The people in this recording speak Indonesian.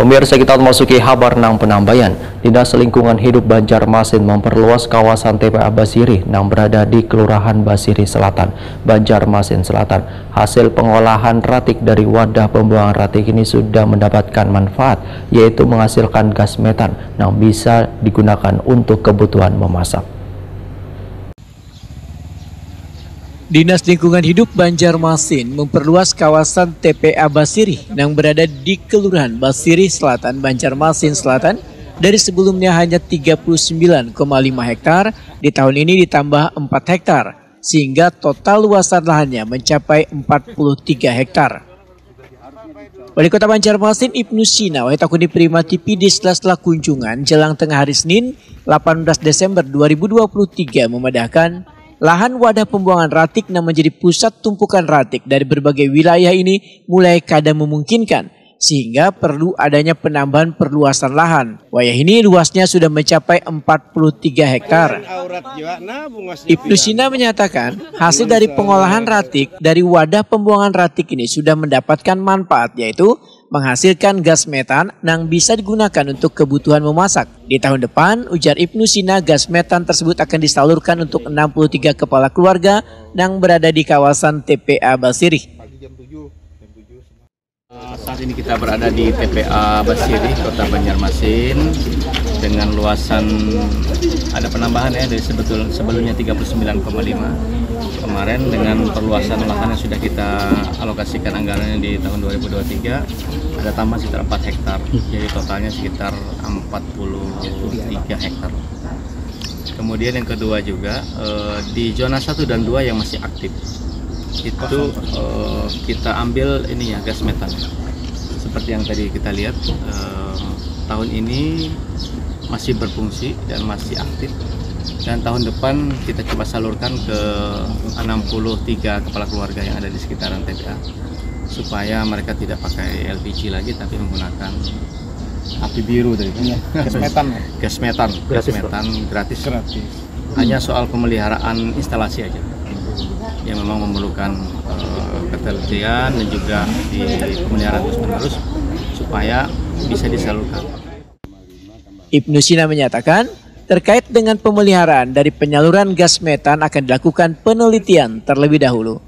Pemirsa, kita memasuki kabar nang penambayan. Dinas Lingkungan Hidup Banjarmasin memperluas kawasan TPA Basiri yang berada di Kelurahan Basiri Selatan, Banjarmasin Selatan. Hasil pengolahan ratik dari wadah pembuangan ratik ini sudah mendapatkan manfaat, yaitu menghasilkan gas metan yang bisa digunakan untuk kebutuhan memasak. Dinas Lingkungan Hidup Banjarmasin memperluas kawasan TPA Basiri yang berada di Kelurahan Basiri Selatan, Banjarmasin Selatan dari sebelumnya hanya 39,5 hektar, di tahun ini ditambah 4 hektar, sehingga total luasan lahannya mencapai 43 hektar. Wali Kota Banjarmasin Ibnu Sina Wahitakuni Primati Pidis setelah kunjungan jelang tengah hari Senin 18 Desember 2023 memandahkan lahan wadah pembuangan ratik yang menjadi pusat tumpukan ratik dari berbagai wilayah ini mulai kadang memungkinkan, sehingga perlu adanya penambahan perluasan lahan. Wilayah ini luasnya sudah mencapai 43 hektar. Ibnu Sina menyatakan hasil dari pengolahan ratik dari wadah pembuangan ratik ini sudah mendapatkan manfaat, yaitu menghasilkan gas metan yang bisa digunakan untuk kebutuhan memasak. Di tahun depan, ujar Ibnu Sina, gas metan tersebut akan disalurkan untuk 63 kepala keluarga yang berada di kawasan TPA Basiri. Saat ini kita berada di TPA Basiri, Kota Banjarmasin, dengan luasan ada penambahan ya dari sebelumnya 39,5. Kemarin dengan perluasan lahan yang sudah kita alokasikan anggarannya di tahun 2023 ada tambah sekitar 4 hektar, jadi totalnya sekitar 43 hektar. Kemudian yang kedua juga di zona 1 dan 2 yang masih aktif itu kita ambil ini ya, gas metan. Seperti yang tadi kita lihat, tahun ini masih berfungsi dan masih aktif, dan tahun depan kita coba salurkan ke 63 kepala keluarga yang ada di sekitaran TPA supaya mereka tidak pakai LPG lagi tapi menggunakan api biru tadi. Gas metan. Gas metan gratis. Hanya soal pemeliharaan instalasi aja yang memang memerlukan ketelitian dan juga di pemeliharaan terus-menerus supaya bisa disalurkan. Ibnu Sina menyatakan terkait dengan pemeliharaan dari penyaluran gas metan akan dilakukan penelitian terlebih dahulu.